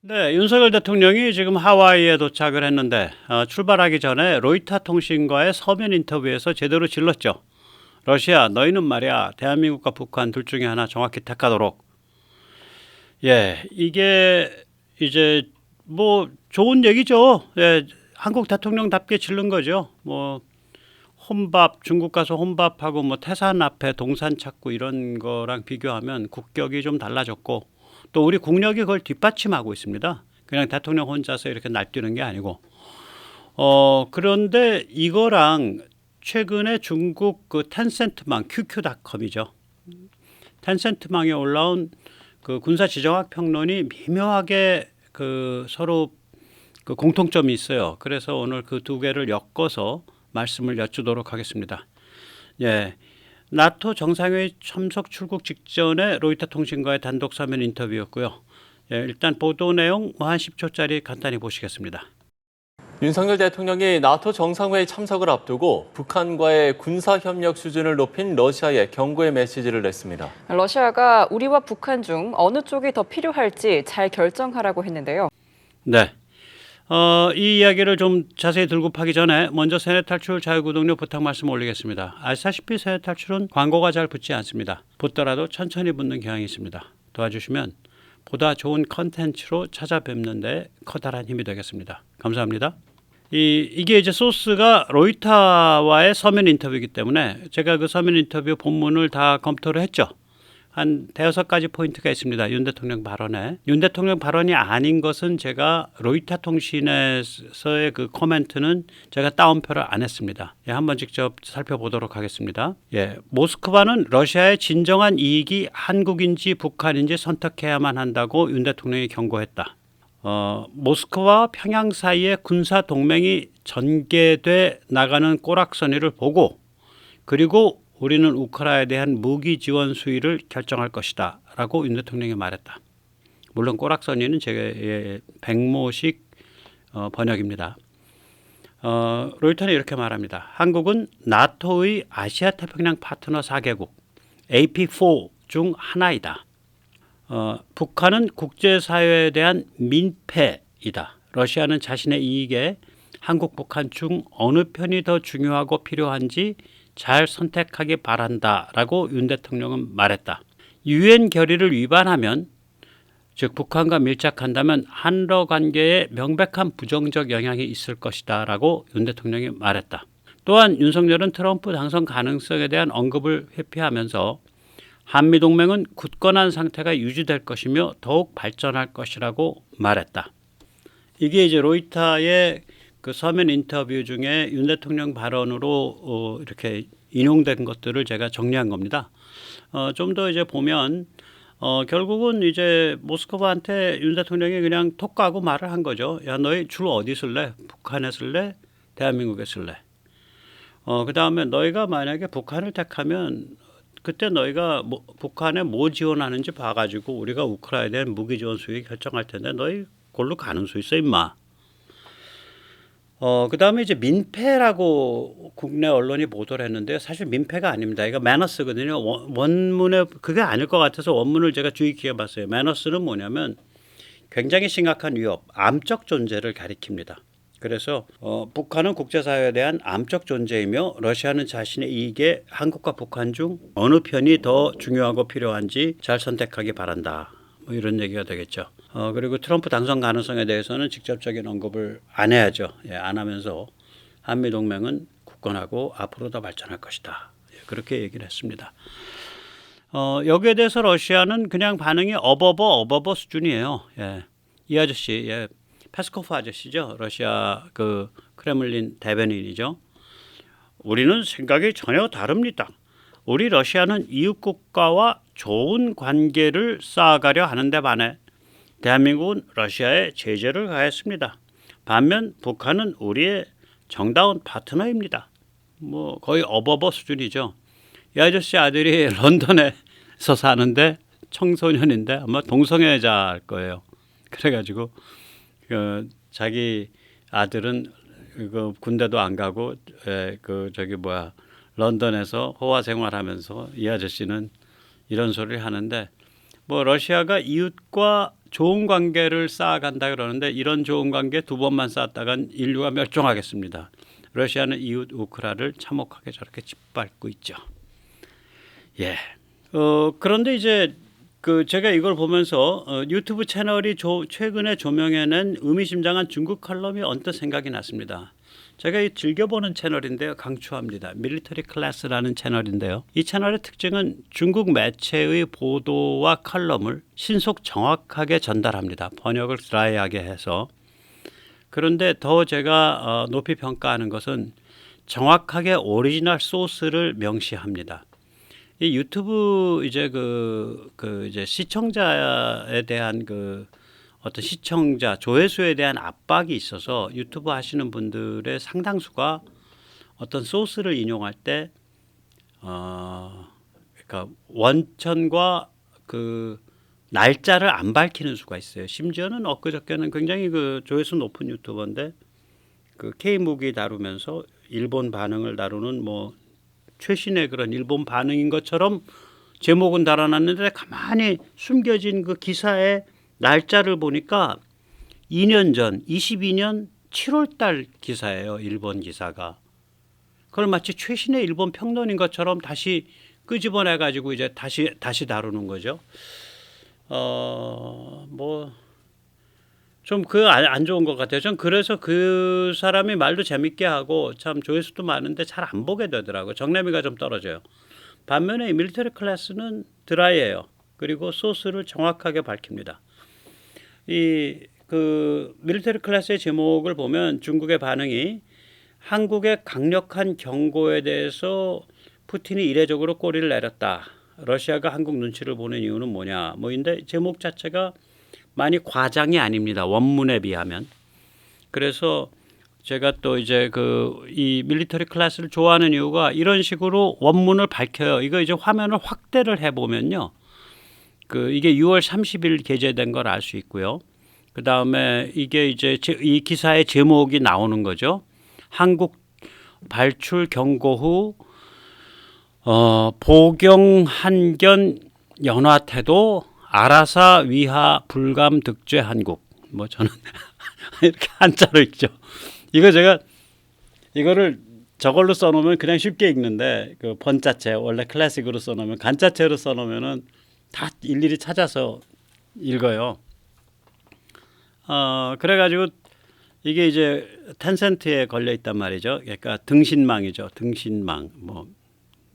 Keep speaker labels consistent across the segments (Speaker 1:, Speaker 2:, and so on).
Speaker 1: 네, 윤석열 대통령이 지금 하와이에 도착을 했는데 출발하기 전에 로이터 통신과의 서면 인터뷰에서 제대로 질렀죠. 러시아, 너희는 말이야 대한민국과 북한 둘 중에 하나 정확히 택하도록. 예, 이게 이제 뭐 좋은 얘기죠. 예, 한국 대통령답게 질른 거죠. 뭐 혼밥, 중국 가서 혼밥하고 뭐 태산 앞에 동산 찾고 이런 거랑 비교하면 국격이 좀 달라졌고 또 우리 국력이 그걸 뒷받침하고 있습니다. 그냥 대통령 혼자서 이렇게 날뛰는 게 아니고 그런데 이거랑 최근에 중국 그 텐센트망 QQ.com이죠. 텐센트망에 올라온 그 군사 지정학 평론이 미묘하게 그 서로 그 공통점이 있어요. 그래서 오늘 그 두 개를 엮어서 말씀을 여쭈도록 하겠습니다. 예. 나토 정상회의 참석 출국 직전에 로이터 통신과의 단독 서면 인터뷰였고요. 예, 일단 보도 내용 한 10초짜리 간단히 보시겠습니다.
Speaker 2: 윤석열 대통령이 나토 정상회의 참석을 앞두고 북한과의 군사협력 수준을 높인 러시아에 경고의 메시지를 냈습니다.
Speaker 3: 러시아가 우리와 북한 중 어느 쪽이 더 필요할지 잘 결정하라고 했는데요.
Speaker 1: 네. 이 이야기를 좀 자세히 들고 파기 전에 먼저 세뇌 탈출 자유구독료 부탁 말씀 올리겠습니다. 아시다시피 세뇌 탈출은 광고가 잘 붙지 않습니다. 붙더라도 천천히 붙는 경향이 있습니다. 도와주시면 보다 좋은 컨텐츠로 찾아뵙는데 커다란 힘이 되겠습니다. 감사합니다. 이게 이제 소스가 로이터와의 서면 인터뷰이기 때문에 제가 그 서면 인터뷰 본문을 다 검토를 했죠. 한 대여섯 가지 포인트가 있습니다. 윤 대통령 발언에. 윤 대통령 발언이 아닌 것은 제가 로이터 통신에서의 그 코멘트는 제가 따옴표를 안 했습니다. 예, 한번 직접 살펴보도록 하겠습니다. 예, 모스크바는 러시아의 진정한 이익이 한국인지 북한인지 선택해야만 한다고 윤 대통령이 경고했다. 모스크바와 평양 사이에 군사 동맹이 전개돼 나가는 꼬락서니를 보고 그리고 우리는 우크라이나에 대한 무기 지원 수위를 결정할 것이다 라고 윤 대통령이 말했다. 물론 꼬락서니는 제 백모식 번역입니다. 로이터는 이렇게 말합니다. 한국은 나토의 아시아 태평양 파트너 4개국 AP4 중 하나이다. 북한은 국제사회에 대한 민폐이다. 러시아는 자신의 이익에 한국, 북한 중 어느 편이 더 중요하고 필요한지 잘 선택하기 바란다라고 윤 대통령은 말했다. 유엔 결의를 위반하면 즉 북한과 밀착한다면 한러 관계에 명백한 부정적 영향이 있을 것이다라고 윤 대통령이 말했다. 또한 윤석열은 트럼프 당선 가능성에 대한 언급을 회피하면서 한미동맹은 굳건한 상태가 유지될 것이며 더욱 발전할 것이라고 말했다. 이게 이제 로이터의 그 서면 인터뷰 중에 윤 대통령 발언으로 이렇게 인용된 것들을 제가 정리한 겁니다. 좀 더 이제 보면 결국은 이제 모스크바한테 윤 대통령이 그냥 톡 까고 말을 한 거죠. 야, 너희 줄 어디 쓸래? 북한에 쓸래? 대한민국에 쓸래? 그 다음에 너희가 만약에 북한을 택하면 그때 너희가 북한에 뭐 지원하는지 봐가지고 우리가 우크라이나에 대한 무기 지원 수익 결정할 텐데 너희 골로 가는 수 있어 임마. 그 다음에 이제 민폐라고 국내 언론이 보도를 했는데 사실 민폐가 아닙니다. 이거 매너스거든요. 원문에 그게 아닐 것 같아서 원문을 제가 주의 깊게 봤어요. 매너스는 뭐냐면 굉장히 심각한 위협, 암적 존재를 가리킵니다. 그래서 북한은 국제사회에 대한 암적 존재이며 러시아는 자신의 이익에 한국과 북한 중 어느 편이 더 중요하고 필요한지 잘 선택하기 바란다. 뭐 이런 얘기가 되겠죠. 그리고 트럼프 당선 가능성에 대해서는 직접적인 언급을 안 해야죠. 예, 안 하면서 한미동맹은 굳건하고 앞으로 더 발전할 것이다. 예, 그렇게 얘기를 했습니다. 여기에 대해서 러시아는 그냥 반응이 어버버 수준이에요. 예, 이 아저씨, 예, 페스코프 아저씨죠. 러시아 그 크렘린 대변인이죠. 우리는 생각이 전혀 다릅니다. 우리 러시아는 이웃 국가와 좋은 관계를 쌓아가려 하는데 반해 대한민국은 러시아에 제재를 가했습니다. 반면 북한은 우리의 정다운 파트너입니다. 뭐 거의 어버버 수준이죠. 이 아저씨 아들이 런던에서 사는데 청소년인데 아마 동성애자일 거예요. 그래가지고 자기 아들은 그 군대도 안 가고 런던에서 호화 생활하면서 이 아저씨는 이런 소리를 하는데 뭐 러시아가 이웃과 좋은 관계를 쌓아간다 그러는데 이런 좋은 관계 두 번만 쌓았다간 인류가 멸종하겠습니다. 러시아는 이웃 우크라를 참혹하게 저렇게 짓밟고 있죠. 예. 그런데 이제 제가 이걸 보면서 유튜브 채널이 최근에 조명해낸 의미심장한 중국 칼럼이 언뜻 생각이 났습니다. 제가 즐겨보는 채널인데요. 강추합니다. 밀리터리 클래스라는 채널인데요. 이 채널의 특징은 중국 매체의 보도와 칼럼을 신속 정확하게 전달합니다. 번역을 드라이하게 해서. 그런데 더 제가 높이 평가하는 것은 정확하게 오리지널 소스를 명시합니다. 이 유튜브 이제 이제 시청자에 대한 어떤 시청자 조회수에 대한 압박이 있어서 유튜브 하시는 분들의 상당수가 어떤 소스를 인용할 때 그러니까 원천과 날짜를 안 밝히는 수가 있어요. 심지어는 엊그저께는 굉장히 조회수 높은 유튜버인데 K무기 다루면서 일본 반응을 다루는 최신의 그런 일본 반응인 것처럼 제목은 달아놨는데 가만히 숨겨진 그 기사의 날짜를 보니까 2년 전 22년 7월 달 기사예요. 일본 기사가. 그걸 마치 최신의 일본 평론인 것처럼 다시 끄집어내 가지고 이제 다시 다루는 거죠. 좀 안 좋은 것 같아요. 전 그래서 그 사람이 말도 재밌게 하고 참 조회수도 많은데 잘 안 보게 되더라고요. 정래미가 좀 떨어져요. 반면에 이 밀리터리 클래스는 드라이해요. 그리고 소스를 정확하게 밝힙니다. 밀리터리 클래스의 제목을 보면 중국의 반응이 한국의 강력한 경고에 대해서 푸틴이 이례적으로 꼬리를 내렸다. 러시아가 한국 눈치를 보는 이유는 뭐냐? 인데 제목 자체가 많이 과장이 아닙니다. 원문에 비하면. 그래서 제가 또 이제 이 밀리터리 클래스를 좋아하는 이유가 이런 식으로 원문을 밝혀요. 이거 이제 화면을 확대를 해보면요. 이게 6월 30일 게재된 걸 알 수 있고요. 그 다음에 이게 이제 이 기사의 제목이 나오는 거죠. 한국 발출 경고 후 보경 한견 연화 태도 아라사 위하 불감 득죄 한국. 저는 이렇게 한자로 읽죠. 제가 이거를 저걸로 써놓으면 그냥 쉽게 읽는데 번자체 원래 클래식으로 써놓으면 간자체로 써놓으면은 다 일일이 찾아서 읽어요. 그래가지고 이게 이제 텐센트에 걸려 있단 말이죠. 그러니까 등신망이죠. 등신망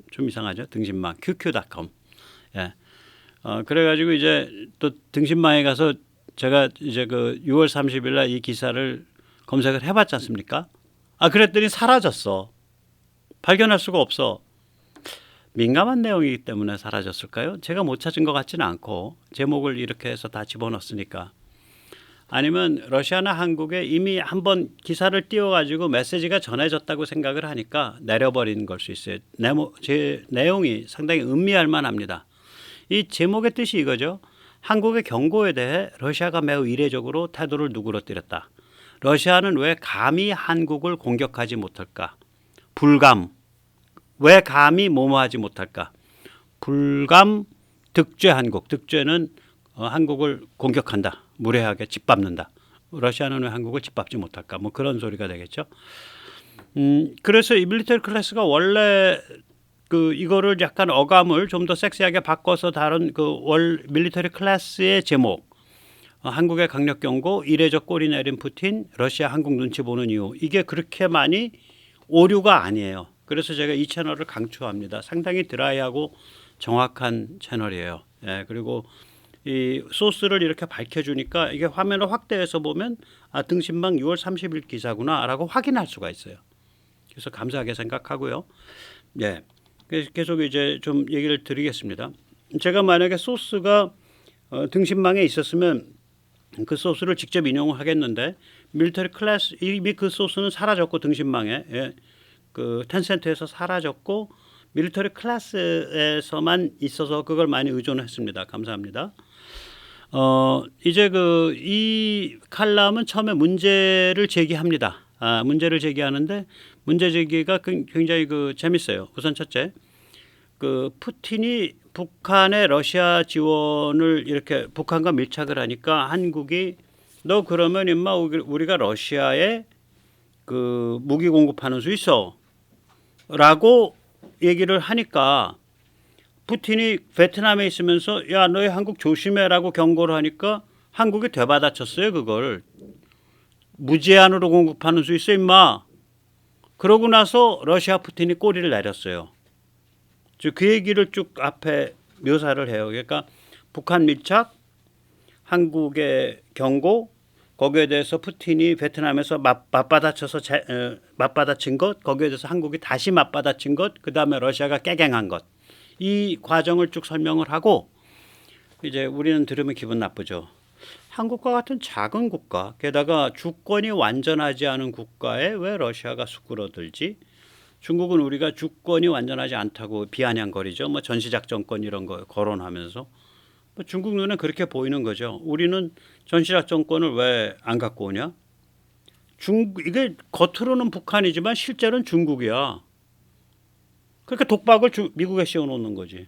Speaker 1: 좀 이상하죠. 등신망 QQ.com. 예. 그래가지고 이제 또 등신망에 가서 제가 이제 6월 30일 날 이 기사를 검색을 해봤지 않습니까? 그랬더니 사라졌어. 발견할 수가 없어. 민감한 내용이기 때문에 사라졌을까요? 제가 못 찾은 것 같지는 않고 제목을 이렇게 해서 다 집어넣었으니까. 아니면 러시아나 한국에 이미 한번 기사를 띄워가지고 메시지가 전해졌다고 생각을 하니까 내려버리는 걸 수 있어요. 제 내용이 상당히 음미할 만합니다. 이 제목의 뜻이 이거죠. 한국의 경고에 대해 러시아가 매우 이례적으로 태도를 누그러뜨렸다. 러시아는 왜 감히 한국을 공격하지 못할까? 불감. 왜 감히 뭐뭐하지 못할까? 불감 득죄 한국. 득죄는 한국을 공격한다. 무례하게 짓밟는다. 러시아는 왜 한국을 짓밟지 못할까? 그런 소리가 되겠죠. 그래서 이 밀리터리 클래스가 원래 이거를 약간 어감을 좀 더 섹시하게 바꿔서 다룬 밀리터리 클래스의 제목. 한국의 강력 경고, 이례적 꼬리 내린 푸틴, 러시아 한국 눈치 보는 이유. 이게 그렇게 많이 오류가 아니에요. 그래서 제가 이 채널을 강추합니다. 상당히 드라이하고 정확한 채널이에요. 예, 그리고 이 소스를 이렇게 밝혀주니까 이게 화면을 확대해서 보면 등신망 6월 30일 기사구나라고 확인할 수가 있어요. 그래서 감사하게 생각하고요. 예, 계속 이제 좀 얘기를 드리겠습니다. 제가 만약에 소스가 등신망에 있었으면 그 소스를 직접 인용을 하겠는데 밀리터리 클래스 이미 그 소스는 사라졌고 등신망에 텐센트에서 사라졌고 밀리터리 클래스에서만 있어서 그걸 많이 의존했습니다. 감사합니다. 이제 이 칼럼은 처음에 문제를 제기합니다. 문제를 제기하는데 문제 제기가 굉장히 재밌어요. 우선 첫째, 그 푸틴이 북한의 러시아 지원을 이렇게 북한과 밀착을 하니까 한국이 너 그러면 임마 우리가 러시아에 그 무기 공급하는 수 있어 라고 얘기를 하니까 푸틴이 베트남에 있으면서 야 너희 한국 조심해라고 경고를 하니까 한국이 되받아쳤어요. 그걸 무제한으로 공급하는 수 있어 임마. 그러고 나서 러시아 푸틴이 꼬리를 내렸어요. 그 얘기를 쭉 앞에 묘사를 해요. 그러니까 북한 밀착, 한국의 경고, 거기에 대해서 푸틴이 베트남에서 맞받아친 것, 거기에 대해서 한국이 다시 맞받아친 것, 그 다음에 러시아가 깨갱한 것, 이 과정을 쭉 설명을 하고 이제 우리는 들으면 기분 나쁘죠. 한국과 같은 작은 국가, 게다가 주권이 완전하지 않은 국가에 왜 러시아가 수그러들지? 중국은 우리가 주권이 완전하지 않다고 비아냥거리죠. 뭐 전시작전권 이런 거 거론하면서 뭐 중국 눈에 그렇게 보이는 거죠. 우리는 전시작전권을 왜 안 갖고 오냐? 이게 겉으로는 북한이지만 실제로는 중국이야. 그러니까 독박을 미국에 씌워놓는 거지.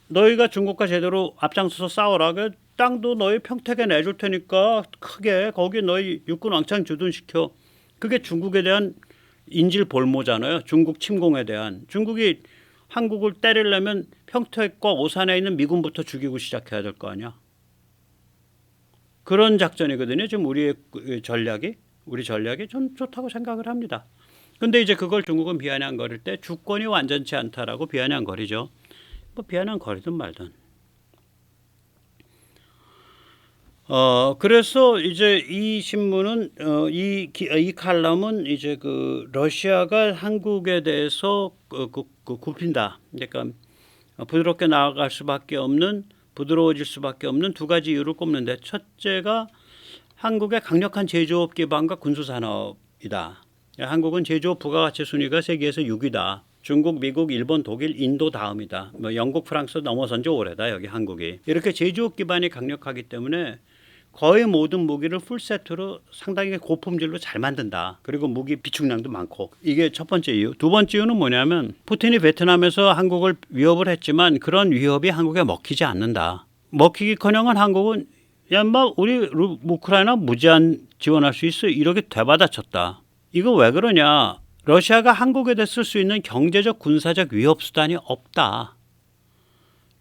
Speaker 1: 너희가 중국과 제대로 앞장서서 싸워라. 그 땅도 너희 평택에 내줄 테니까 크게 거기 너희 육군 왕창 주둔시켜. 그게 중국에 대한 인질 볼모잖아요. 중국 침공에 대한. 중국이 한국을 때리려면 평택과 오산에 있는 미군부터 죽이고 시작해야 될 거 아니야. 그런 작전이거든요. 지금 우리 전략이 좀 좋다고 생각을 합니다. 근데 이제 그걸 중국은 비아냥거릴 때 주권이 완전치 않다라고 비아냥거리죠. 뭐 비아냥거리든 말든. 그래서 이제 이 신문은 이 칼럼은 이제 그 러시아가 한국에 대해서 굽힌다. 그러니까 부드럽게 나아갈 수밖에 없는 부드러워질 수밖에 없는 두 가지 이유를 꼽는데 첫째가 한국의 강력한 제조업 기반과 군수 산업이다. 한국은 제조업 부가가치 순위가 세계에서 6위다. 중국, 미국, 일본, 독일, 인도 다음이다. 뭐 영국, 프랑스 넘어선 지 오래다. 여기 한국이. 이렇게 제조업 기반이 강력하기 때문에 거의 모든 무기를 풀세트로 상당히 고품질로 잘 만든다. 그리고 무기 비축량도 많고. 이게 첫 번째 이유. 두 번째 이유는 뭐냐면 푸틴이 베트남에서 한국을 위협을 했지만 그런 위협이 한국에 먹히지 않는다. 먹히기커녕은 한국은 야 인마 우리 우크라이나 무제한 지원할 수 있어. 이렇게 되받아쳤다. 이거 왜 그러냐. 러시아가 한국에 대해 쓸 수 있는 경제적 군사적 위협 수단이 없다.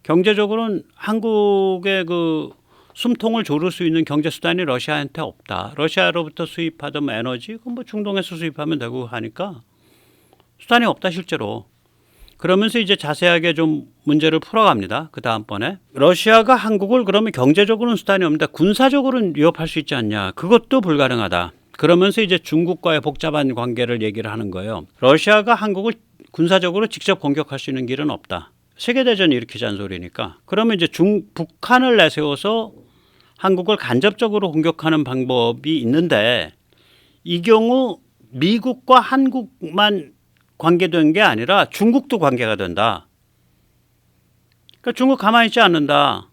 Speaker 1: 경제적으로는 한국의 그 숨통을 조를 수 있는 경제 수단이 러시아한테 없다. 러시아로부터 수입하던 에너지, 그건 뭐 중동에서 수입하면 되고 하니까 수단이 없다 실제로. 그러면서 이제 자세하게 좀 문제를 풀어갑니다. 그 다음번에 러시아가 한국을 그러면 경제적으로는 수단이 없는데 군사적으로는 위협할 수 있지 않냐. 그것도 불가능하다. 그러면서 이제 중국과의 복잡한 관계를 얘기를 하는 거예요. 러시아가 한국을 군사적으로 직접 공격할 수 있는 길은 없다. 세계대전을 일으키자는 소리니까. 그러면 이제 북한을 내세워서 한국을 간접적으로 공격하는 방법이 있는데 이 경우 미국과 한국만 관계된 게 아니라 중국도 관계가 된다. 그러니까 중국 가만히 있지 않는다.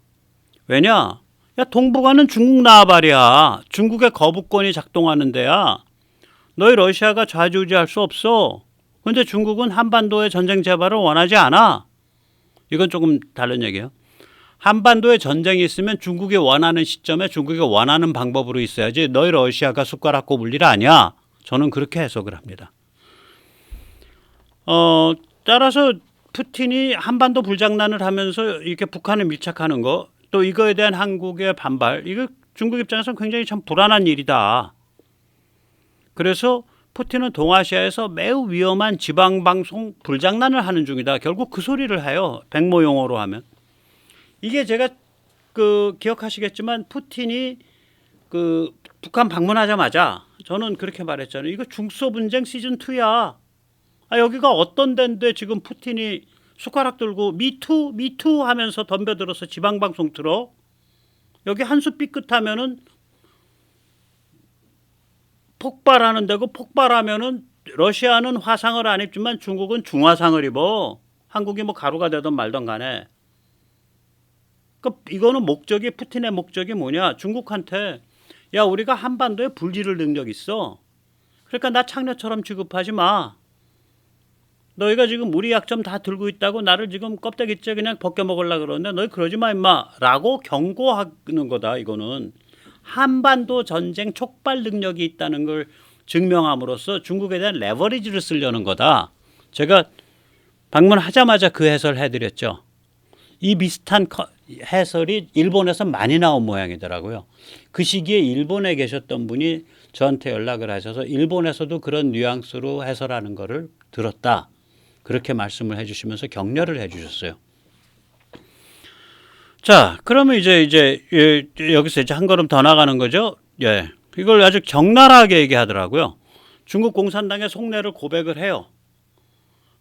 Speaker 1: 왜냐? 야 동북아는 중국 나발이야. 중국의 거부권이 작동하는 데야. 너희 러시아가 좌지우지할 수 없어. 그런데 중국은 한반도의 전쟁 재발을 원하지 않아. 이건 조금 다른 얘기예요. 한반도에 전쟁이 있으면 중국이 원하는 시점에 중국이 원하는 방법으로 있어야지 너희 러시아가 숟가락 꼽을 일 아니야. 저는 그렇게 해석을 합니다. 따라서 푸틴이 한반도 불장난을 하면서 이렇게 북한을 밀착하는 거, 또 이거에 대한 한국의 반발, 이거 중국 입장에서는 굉장히 참 불안한 일이다. 그래서 푸틴은 동아시아에서 매우 위험한 지방방송 불장난을 하는 중이다. 결국 그 소리를 해요. 백모 용어로 하면. 이게 제가 기억하시겠지만 푸틴이 북한 방문하자마자 저는 그렇게 말했잖아요. 이거 중소 분쟁 시즌 2야. 여기가 어떤 데인데 지금 푸틴이 숟가락 들고 미투 하면서 덤벼들어서 지방방송 틀어. 여기 한 수 삐끗하면은 폭발하는 데고 폭발하면은 러시아는 화상을 안 입지만 중국은 중화상을 입어. 한국이 뭐 가루가 되든 말든 간에. 그러니까 이거는 푸틴의 목적이 뭐냐. 중국한테 야 우리가 한반도에 불지를 능력 있어. 그러니까 나 창녀처럼 취급하지 마. 너희가 지금 우리 약점 다 들고 있다고 나를 지금 껍데기째 그냥 벗겨 먹으려고 그러는데 너희 그러지 마 임마 라고 경고하는 거다. 이거는 한반도 전쟁 촉발 능력이 있다는 걸 증명함으로써 중국에 대한 레버리지를 쓰려는 거다. 제가 방문하자마자 그 해설을 해드렸죠. 이 비슷한 해설이 일본에서 많이 나온 모양이더라고요. 그 시기에 일본에 계셨던 분이 저한테 연락을 하셔서 일본에서도 그런 뉘앙스로 해설하는 거를 들었다. 그렇게 말씀을 해주시면서 격려를 해주셨어요. 자, 그러면 이제 여기서 이제 한 걸음 더 나가는 거죠. 예, 이걸 아주 적나라하게 얘기하더라고요. 중국 공산당의 속내를 고백을 해요.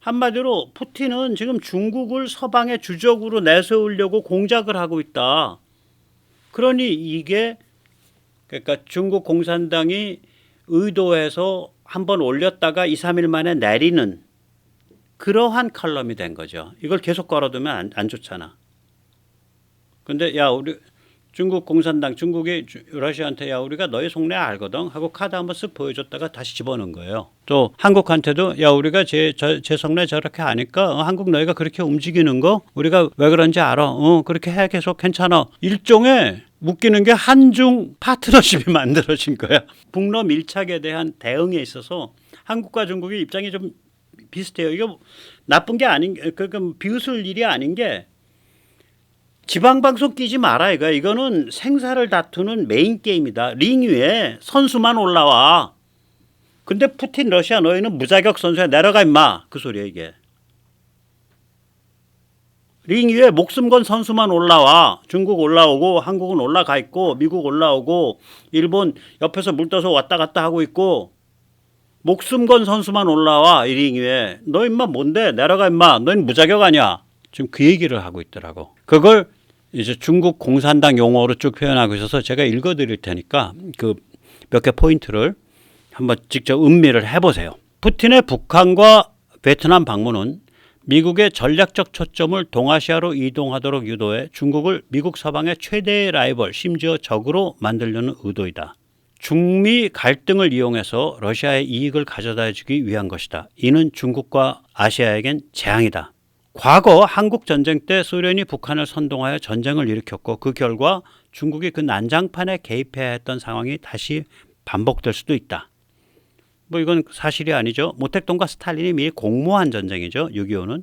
Speaker 1: 한마디로 푸틴은 지금 중국을 서방의 주적으로 내세우려고 공작을 하고 있다. 그러니 이게 그러니까 중국 공산당이 의도해서 한번 올렸다가 2, 3일 만에 내리는 그러한 칼럼이 된 거죠. 이걸 계속 걸어두면 안 좋잖아. 근데 야 우리 중국 공산당 중국이 러시아한테 야 우리가 너희 속내 알거든 하고 카드 한번 쓱 보여줬다가 다시 집어넣은 거예요. 또 한국한테도 야 우리가 제 속내 저렇게 아니까 한국 너희가 그렇게 움직이는 거 우리가 왜 그런지 알아. 그렇게 해 계속 괜찮아. 일종의 웃기는 게 한중 파트너십이 만들어진 거야. 북러 밀착에 대한 대응에 있어서 한국과 중국의 입장이 좀 비슷해요. 이거 나쁜 게 아닌 그러니까 비웃을 일이 아닌 게 지방방송 끼지 마라 이거야. 이거는 생사를 다투는 메인 게임이다. 링 위에 선수만 올라와. 근데 푸틴 러시아 너희는 무자격 선수야. 내려가 임마. 그 소리야 이게. 링 위에 목숨 건 선수만 올라와. 중국 올라오고 한국은 올라가 있고 미국 올라오고 일본 옆에서 물 떠서 왔다 갔다 하고 있고 목숨 건 선수만 올라와. 이 링 위에. 너 임마 뭔데? 내려가 임마. 너희는 무자격 아니야. 지금 그 얘기를 하고 있더라고. 그걸 이제 중국 공산당 용어로 쭉 표현하고 있어서 제가 읽어드릴 테니까 그 몇 개 포인트를 한번 직접 음미를 해보세요. 푸틴의 북한과 베트남 방문은 미국의 전략적 초점을 동아시아로 이동하도록 유도해 중국을 미국 서방의 최대의 라이벌 심지어 적으로 만들려는 의도이다. 중미 갈등을 이용해서 러시아의 이익을 가져다 주기 위한 것이다. 이는 중국과 아시아에겐 재앙이다. 과거 한국 전쟁 때 소련이 북한을 선동하여 전쟁을 일으켰고 그 결과 중국이 그 난장판에 개입해야 했던 상황이 다시 반복될 수도 있다. 뭐 이건 사실이 아니죠. 모택동과 스탈린이 미리 공모한 전쟁이죠. 6.25는.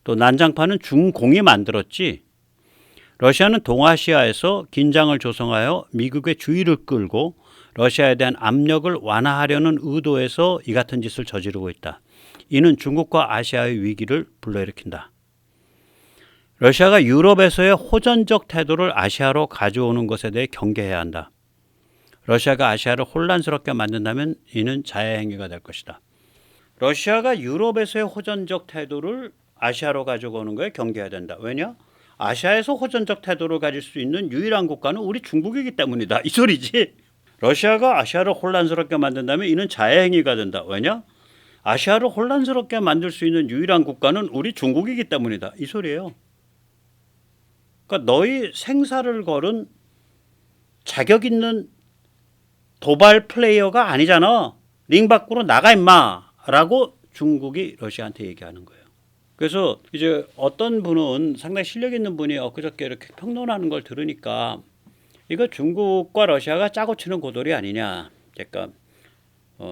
Speaker 1: 또 난장판은 중공이 만들었지. 러시아는 동아시아에서 긴장을 조성하여 미국의 주의를 끌고 러시아에 대한 압력을 완화하려는 의도에서 이 같은 짓을 저지르고 있다. 이는 중국과 아시아의 위기를 불러일으킨다. 러시아가 유럽에서의 호전적 태도를 아시아로 가져오는 것에 대해 경계해야 한다. 러시아가 아시아를 혼란스럽게 만든다면 이는 자해행위가 될 것이다. 러시아가 유럽에서의 호전적 태도를 아시아로 가져오는 거에 경계해야 된다. 왜냐? 아시아에서 호전적 태도를 가질 수 있는 유일한 국가는 우리 중국이기 때문이다. 이 소리지. 러시아가 아시아를 혼란스럽게 만든다면 이는 자해행위가 된다. 왜냐? 아시아를 혼란스럽게 만들 수 있는 유일한 국가는 우리 중국이기 때문이다. 이 소리예요. 그러니까 너희 생사를 걸은 자격 있는 도발 플레이어가 아니잖아. 링 밖으로 나가 임마 라고 중국이 러시아한테 얘기하는 거예요. 그래서 이제 어떤 분은 상당히 실력 있는 분이 엊그저께 이렇게 평론하는 걸 들으니까 이거 중국과 러시아가 짜고 치는 고돌이 아니냐. 그러니까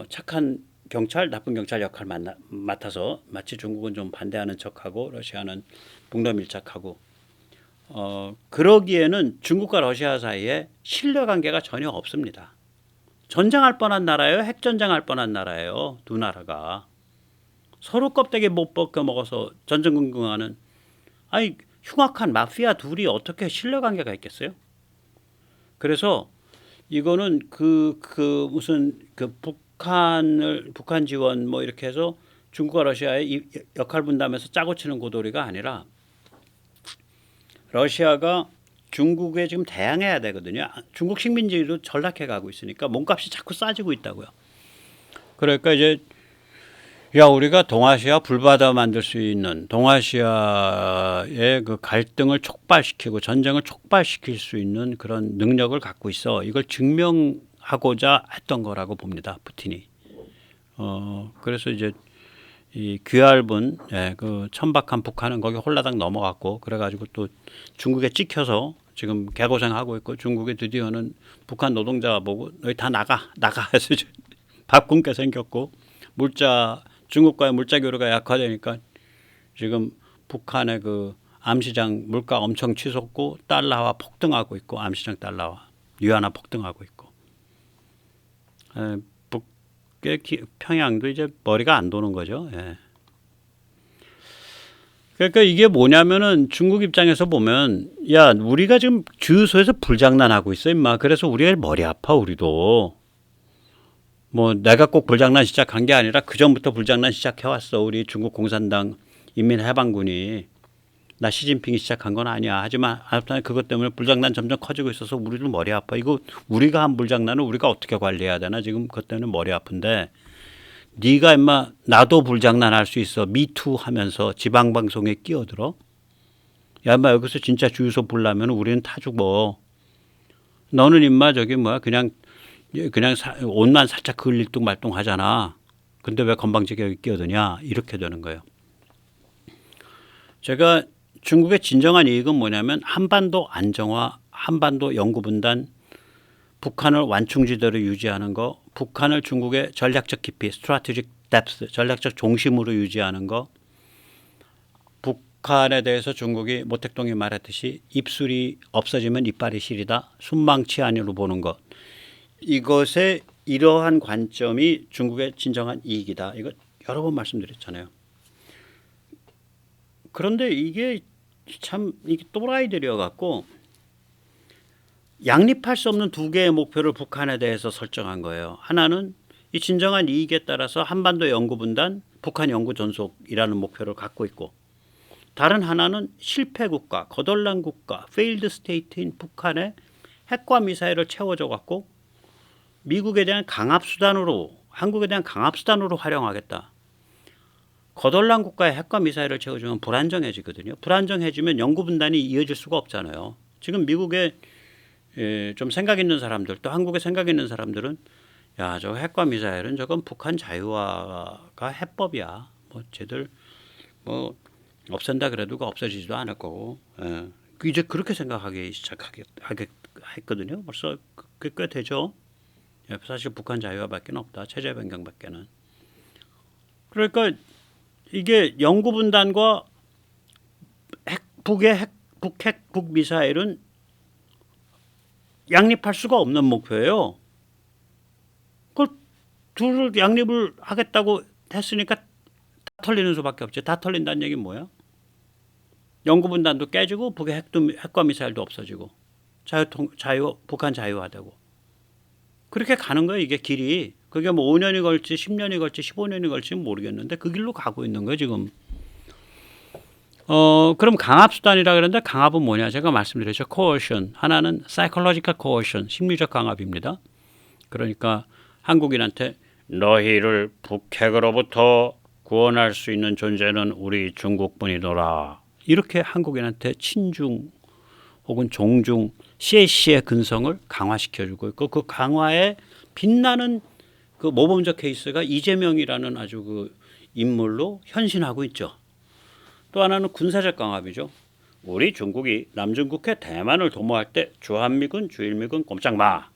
Speaker 1: 착한 경찰, 나쁜 경찰 역할 맡아서 마치 중국은 좀 반대하는 척하고 러시아는 북러 밀착하고 그러기에는 중국과 러시아 사이에 신뢰 관계가 전혀 없습니다. 전쟁할 뻔한 나라예요. 핵전쟁할 뻔한 나라예요. 두 나라가. 서로 껍데기 못 벗겨 먹어서 전전긍긍하는 아니 흉악한 마피아 둘이 어떻게 신뢰 관계가 있겠어요? 그래서 이거는 무슨 북한 지원 뭐 이렇게 해서 중국과 러시아의 역할 분담해서 짜고 치는 고돌이가 아니라 러시아가 중국에 지금 대항해야 되거든요. 중국 식민지로 전락해 가고 있으니까 몸값이 자꾸 싸지고 있다고요. 그러니까 이제 야 우리가 동아시아 불바다 만들 수 있는 동아시아의 그 갈등을 촉발시키고 전쟁을 촉발시킬 수 있는 그런 능력을 갖고 있어. 이걸 증명하고자 했던 거라고 봅니다. 푸틴이. 그래서 이제 이 귀할분, 예, 그 천박한 북한은 거기 홀라당 넘어갔고 그래가지고 또 중국에 찍혀서 지금 개고생하고 있고 중국에 드디어는 북한 노동자 보고 너희 다 나가 해서 밥 굶게 생겼고 중국과의 물자 교류가 약화되니까 지금 북한의 그 암시장 물가 엄청 치솟고 달러화 폭등하고 있고 암시장 달러화 위안화 폭등하고 있고 북의 평양도 이제 머리가 안 도는 거죠. 예. 그러니까 이게 뭐냐면은 중국 입장에서 보면 야 우리가 지금 주유소에서 불장난하고 있어 임마. 그래서 우리가 머리 아파 우리도. 뭐 내가 꼭 불장난 시작한 게 아니라 그 전부터 불장난 시작해 왔어. 우리 중국 공산당 인민해방군이. 나 시진핑이 시작한 건 아니야. 하지만 그것 때문에 불장난 점점 커지고 있어서 우리도 머리 아파. 이거 우리가 한 불장난을 우리가 어떻게 관리해야 되나 지금 그것 때문에 머리 아픈데 네가 임마 나도 불장난 할 수 있어. 미투 하면서 지방 방송에 끼어들어. 야 임마 여기서 진짜 주유소 불나면 우리는 타 죽어. 너는 임마 저기 뭐야 그냥 옷만 살짝 그을릴뚱 말뚱 하잖아. 근데 왜 건방지게 여기 끼어드냐 이렇게 되는 거예요. 제가 중국의 진정한 이익은 뭐냐면 한반도 안정화, 한반도 영구분단, 북한을 완충지대로 유지하는 거, 북한을 중국의 전략적 깊이, strategic depth, 전략적 중심으로 유지하는 거, 북한에 대해서 중국이 모택동이 말했듯이 입술이 없어지면 이빨이 시리다, 순망치 아니로 보는 것. 이것의 이러한 관점이 중국의 진정한 이익이다. 이거 여러 번 말씀드렸잖아요. 그런데 이게 참 이게 또라이들이어 갖고 양립할 수 없는 두 개의 목표를 북한에 대해서 설정한 거예요. 하나는 이 진정한 이익에 따라서 한반도 영구분단, 북한 영구 전속이라는 목표를 갖고 있고 다른 하나는 실패 국가, 거덜난 국가, failed state인 북한의 핵과 미사일을 채워줘 갖고 미국에 대한 강압수단으로 한국에 대한 강압수단으로 활용하겠다. 거덜난 국가의 핵과 미사일을 채워주면 불안정해지거든요. 불안정해지면 영구분단이 이어질 수가 없잖아요. 지금 미국에 좀 생각 있는 사람들 또 한국에 생각 있는 사람들은 야, 저 핵과 미사일은 저건 북한 자유화가 해법이야. 뭐 쟤들 뭐 없앤다 그래도 없어지지도 않을 거고. 이제 그렇게 생각하기 시작했거든요. 벌써 꽤 되죠. 사실 북한 자유화밖에 없다. 체제 변경밖에는. 그러니까 이게 영구분단과 북 미사일은 양립할 수가 없는 목표예요. 그걸 둘을 양립을 하겠다고 했으니까 다 털리는 수밖에 없지. 다 털린다는 얘기는 뭐야? 영구분단도 깨지고 북의 핵과 미사일도 없어지고 북한 자유화되고 그렇게 가는 거예요. 이게 길이. 그게 뭐 5년이 걸지 10년이 걸지 15년이 걸지는 모르겠는데 그 길로 가고 있는 거예요 지금. 그럼 강압수단이라 그러는데 강압은 뭐냐? 제가 말씀드렸죠. coercion. 하나는 psychological coercion. 심리적 강압입니다. 그러니까 한국인한테 너희를 북핵으로부터 구원할 수 있는 존재는 우리 중국뿐이더라. 이렇게 한국인한테 친중 혹은 종중 시에시의 근성을 강화시켜주고 있고 그 강화에 빛나는 그 모범적 케이스가 이재명이라는 아주 그 인물로 현신하고 있죠. 또 하나는 군사적 강압이죠. 우리 중국이 남중국해 대만을 도모할 때 주한미군, 주일미군 꼼짝 마.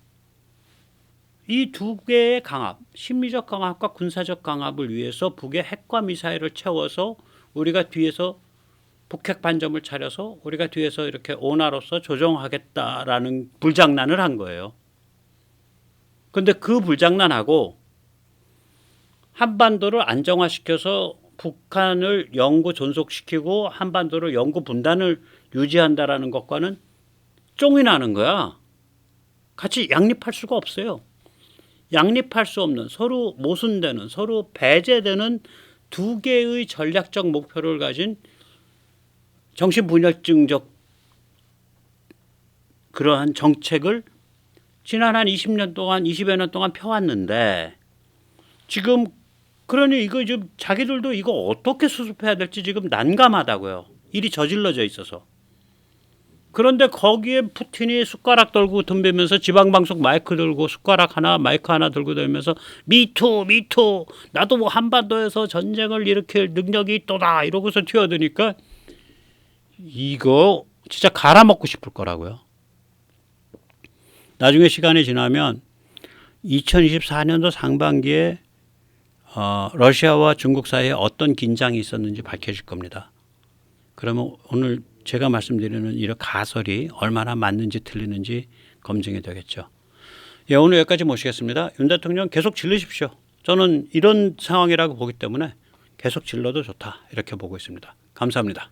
Speaker 1: 이 두 개의 강압, 심리적 강압과 군사적 강압을 위해서 북의 핵과 미사일을 채워서 우리가 뒤에서 북핵 반점을 차려서 우리가 뒤에서 이렇게 오나로서 조종하겠다라는 불장난을 한 거예요. 그런데 그 불장난하고 한반도를 안정화시켜서 북한을 영구 존속시키고 한반도를 영구 분단을 유지한다라는 것과는 쫑이 나는 거야. 같이 양립할 수가 없어요. 양립할 수 없는 서로 모순되는 서로 배제되는 두 개의 전략적 목표를 가진 정신분열증적 그러한 정책을 지난 한 20년 동안 20여 년 동안 펴왔는데 지금 그러니 이거 지금 자기들도 이거 어떻게 수습해야 될지 지금 난감하다고요. 일이 저질러져 있어서. 그런데 거기에 푸틴이 숟가락 들고 덤비면서 지방방송 마이크 들고 숟가락 하나 마이크 하나 들고 다니면서 미투 미투 나도 뭐 한반도에서 전쟁을 일으킬 능력이 있도다 이러고서 튀어드니까 이거 진짜 갈아먹고 싶을 거라고요. 나중에 시간이 지나면 2024년도 상반기에 러시아와 중국 사이에 어떤 긴장이 있었는지 밝혀질 겁니다. 그러면 오늘 제가 말씀드리는 이런 가설이 얼마나 맞는지 틀리는지 검증이 되겠죠. 예, 오늘 여기까지 모시겠습니다. 윤 대통령 계속 질르십시오. 저는 이런 상황이라고 보기 때문에 계속 질러도 좋다 이렇게 보고 있습니다. 감사합니다.